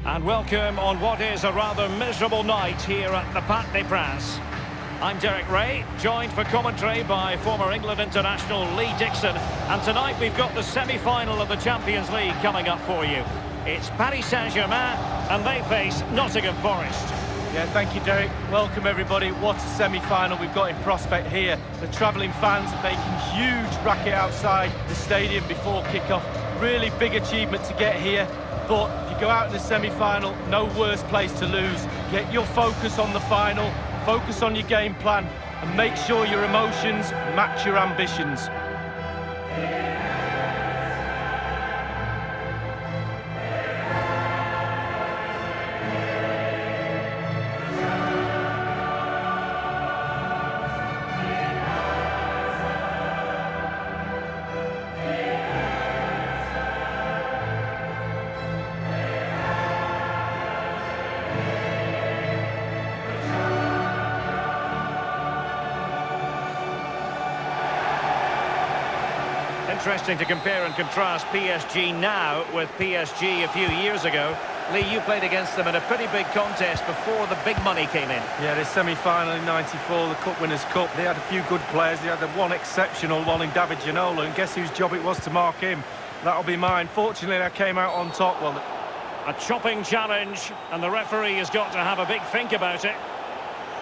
And welcome on what is a rather miserable night here at the Parc des Princes. I'm Derek Ray, joined for commentary by former England international Lee Dixon. And tonight we've got the semi-final of the Champions League coming up for you. It's Paris Saint-Germain and they face Nottingham Forest. Yeah, thank you, Derek. Welcome, everybody. What a semi-final we've got in prospect here. The travelling fans are making huge racket outside the stadium before kick-off. Really big achievement to get here. But if you go out in the semi-final, no worse place to lose. Get your focus on the final, focus on your game plan, and make sure your emotions match your ambitions. Interesting to compare and contrast PSG now with PSG a few years ago. Lee, you played against them in a pretty big contest before the big money came in. Yeah, the semi-final in '94, the Cup Winners' Cup. They had a few good players. They had the one exceptional one in David Ginola, and guess whose job it was to mark him? That'll be mine. Fortunately, I came out on top. Well, a chopping challenge, and the referee has got to have a big think about it.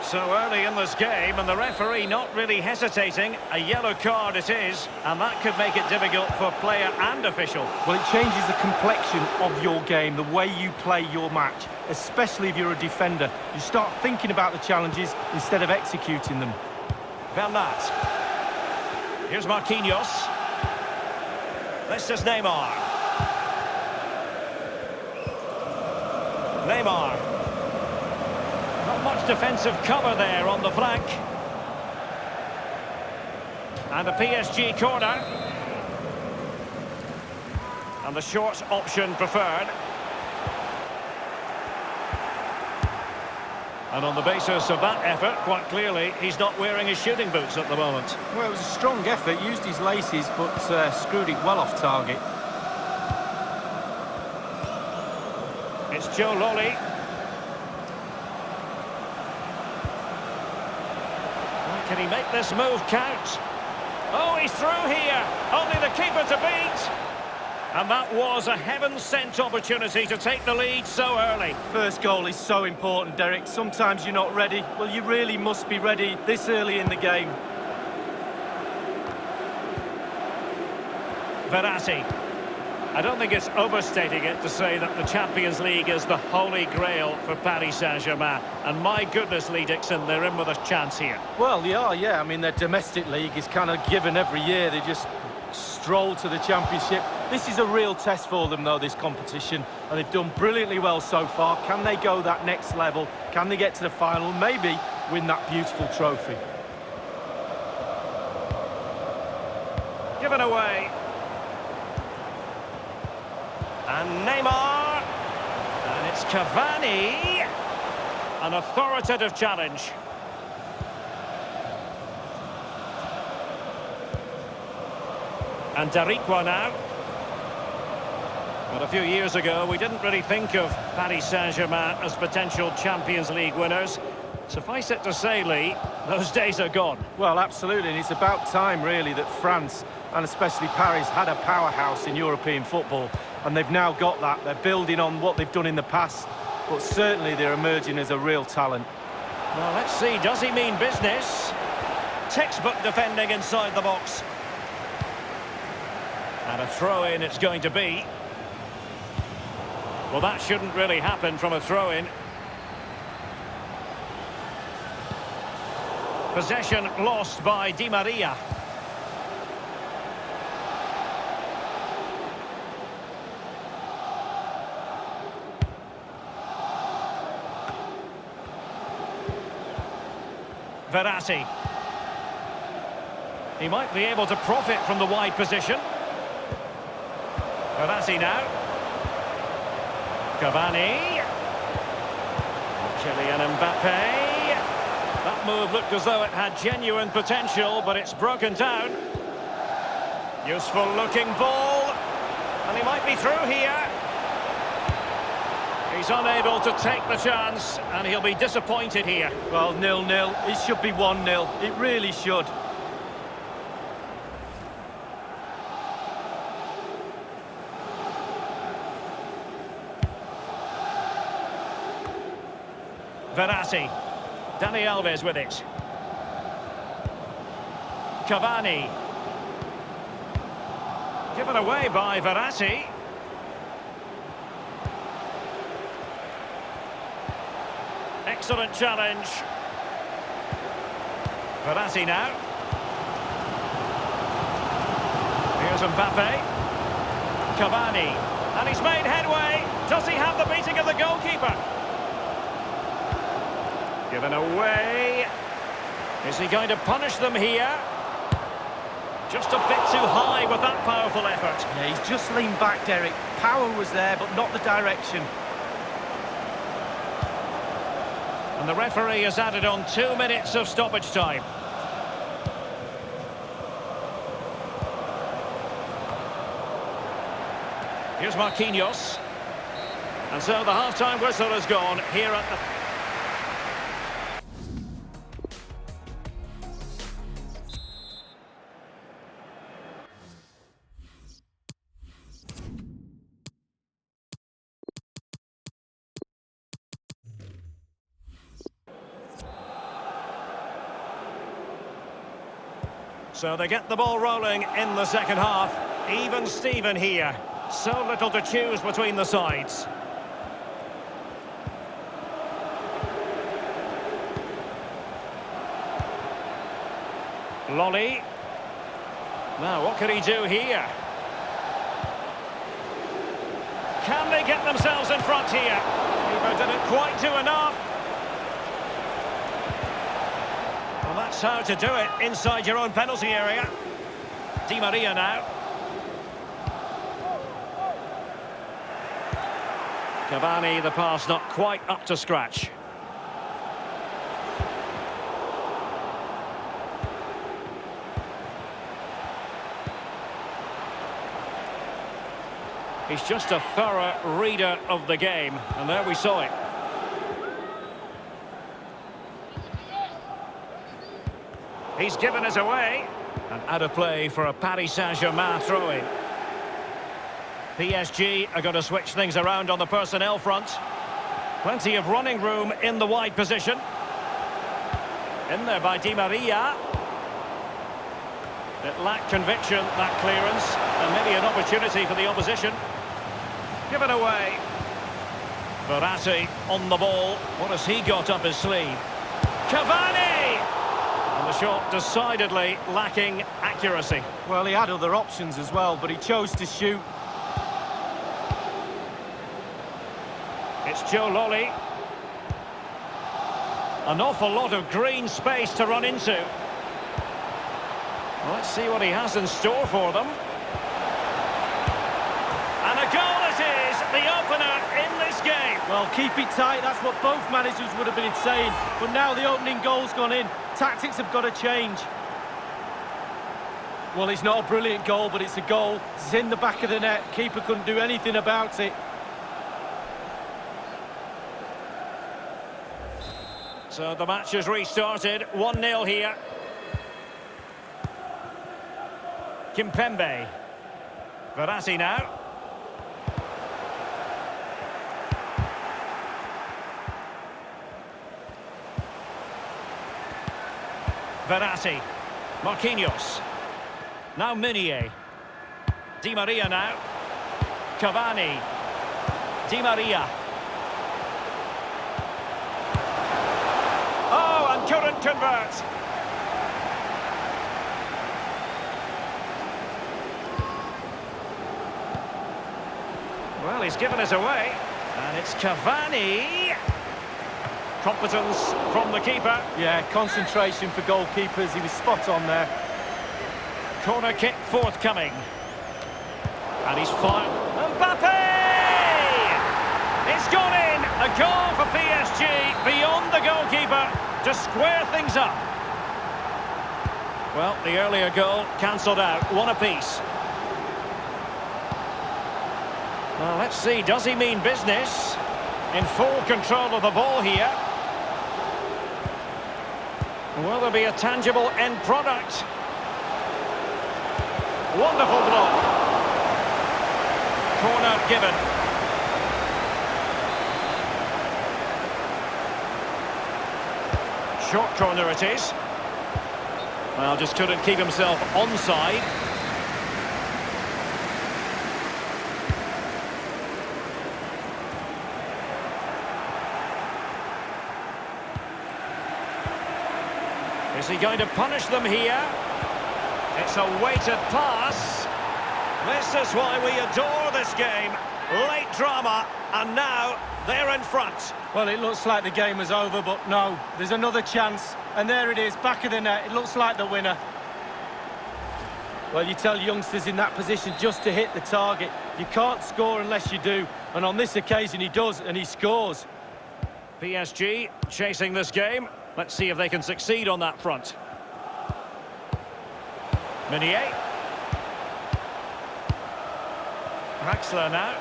So early in this game, and the referee not really hesitating. A yellow card it is, and that could make it difficult for player and official. Well, it changes the complexion of your game, the way you play your match, especially if you're a defender. You start thinking about the challenges instead of executing them. Bernat. Here's Marquinhos. This is Neymar. Neymar. Not much defensive cover there on the flank. And a PSG corner. And the short option preferred. And on the basis of that effort, quite clearly, he's not wearing his shooting boots at the moment. Well, it was a strong effort, used his laces, but screwed it well off target. It's Joe Lolly. Can he make this move count? Oh, he's through here. Only the keeper to beat. And that was a heaven-sent opportunity to take the lead so early. First goal is so important, Derek. Sometimes you're not ready. Well, you really must be ready this early in the game. Verratti. I don't think it's overstating it to say that the Champions League is the holy grail for Paris Saint-Germain. And my goodness, Lee Dixon, they're in with a chance here. Well, they are, yeah. I mean, their domestic league is kind of given every year. They just stroll to the Championship. This is a real test for them, though, this competition. And they've done brilliantly well so far. Can they go that next level? Can they get to the final? Maybe win that beautiful trophy. Given away. And Neymar, and it's Cavani, an authoritative challenge. And Darikwa now. But a few years ago, we didn't really think of Paris Saint-Germain as potential Champions League winners. Suffice it to say, Lee, those days are gone. Well, absolutely, and it's about time, really, that France, and especially Paris, had a powerhouse in European football. And they've now got that. They're building on what they've done in the past, but certainly they're emerging as a real talent. Well, let's see, does he mean business? Textbook defending inside the box. And a throw-in it's going to be. Well, that shouldn't really happen from a throw-in. Possession lost by Di Maria. Verratti. He might be able to profit from the wide position. Verratti now. Cavani. Kylian Mbappe. That move looked as though it had genuine potential, but it's broken down. Useful looking ball. And he might be through here. He's unable to take the chance, and he'll be disappointed here. Well, 0-0. It should be 1-0. It really should. Verratti. Dani Alves with it. Cavani. Given away by Verratti. Excellent challenge. Verratti now. Here's Mbappe. Cavani. And he's made headway. Does he have the beating of the goalkeeper? Given away. Is he going to punish them here? Just a bit too high with that powerful effort. Yeah, he's just leaned back, Derek. Power was there, but not the direction. And the referee has added on 2 minutes of stoppage time. Here's Marquinhos. And so the half-time whistle has gone here at the... So they get the ball rolling in the second half. Even Steven here. So little to choose between the sides. Lolly. Now, what can he do here? Can they get themselves in front here? Keeper didn't quite do enough. Well, that's how to do it inside your own penalty area. Di Maria now. Cavani, the pass not quite up to scratch. He's just a thorough reader of the game, and there we saw it. He's given us away. And out of play for a Paris Saint-Germain throw-in. PSG are going to switch things around on the personnel front. Plenty of running room in the wide position. In there by Di Maria. It lacked conviction, that clearance, and maybe an opportunity for the opposition. Given away. Verratti on the ball. What has he got up his sleeve? Cavani! And the shot decidedly lacking accuracy. Well, he had other options as well, but he chose to shoot. It's Joe Lolly. An awful lot of green space to run into. Well, let's see what he has in store for them. And a goal it is, the opener in this game. Well, keep it tight, that's what both managers would have been saying. But now the opening goal's gone in. Tactics have got to change. Well, it's not a brilliant goal, but it's a goal. It's in the back of the net. Keeper couldn't do anything about it. So the match has restarted. 1-0 here. Kimpembe. Verratti now. Verratti. Marquinhos. Now Meunier. Di Maria now. Cavani. Di Maria. Oh, and couldn't convert. Well, he's given us away. And it's Cavani. Competence from the keeper. Yeah, concentration for goalkeepers. He was spot on there. Corner kick forthcoming. And he's fired. Mbappe! It's gone in. A goal for PSG beyond the goalkeeper to square things up. Well, the earlier goal cancelled out. One apiece. Well, let's see. Does he mean business? In full control of the ball here. Will there be a tangible end product? Wonderful block. Corner given. Short corner it is. Well, just couldn't keep himself onside. Is he going to punish them here? It's a weighted pass. This is why we adore this game. Late drama, and now they're in front. Well, it looks like the game was over, but no, there's another chance. And there it is, back of the net. It looks like the winner. Well, you tell youngsters in that position just to hit the target. You can't score unless you do. And on this occasion, he does, and he scores. PSG chasing this game. Let's see if they can succeed on that front. Meunier. Draxler now.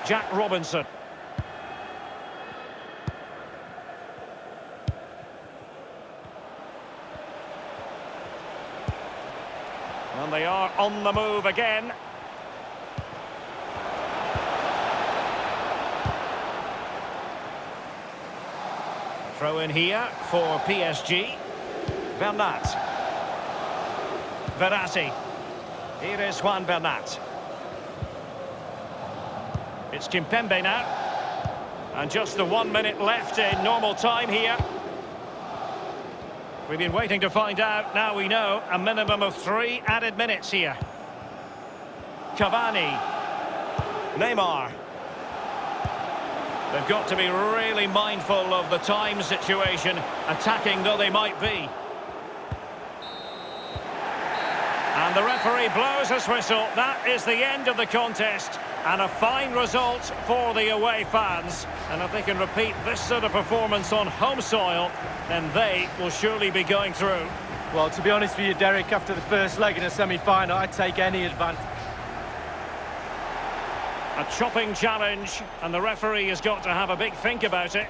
Jack Robinson. And they are on the move again. Throw in here for PSG. Bernat. Verratti. Here is Juan Bernat. It's Kimpembe now. And just the 1 minute left in normal time here. We've been waiting to find out. Now we know a minimum of 3 added minutes here. Cavani. Neymar. They've got to be really mindful of the time situation, attacking though they might be. And the referee blows his whistle. That is the end of the contest. And a fine result for the away fans. And if they can repeat this sort of performance on home soil, then they will surely be going through. Well, to be honest with you, Derek, after the first leg in a semi-final, I'd take any advantage. A chopping challenge, and the referee has got to have a big think about it.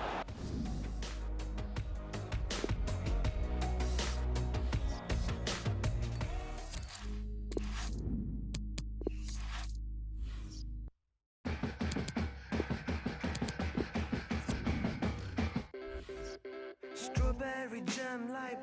Strawberry jam like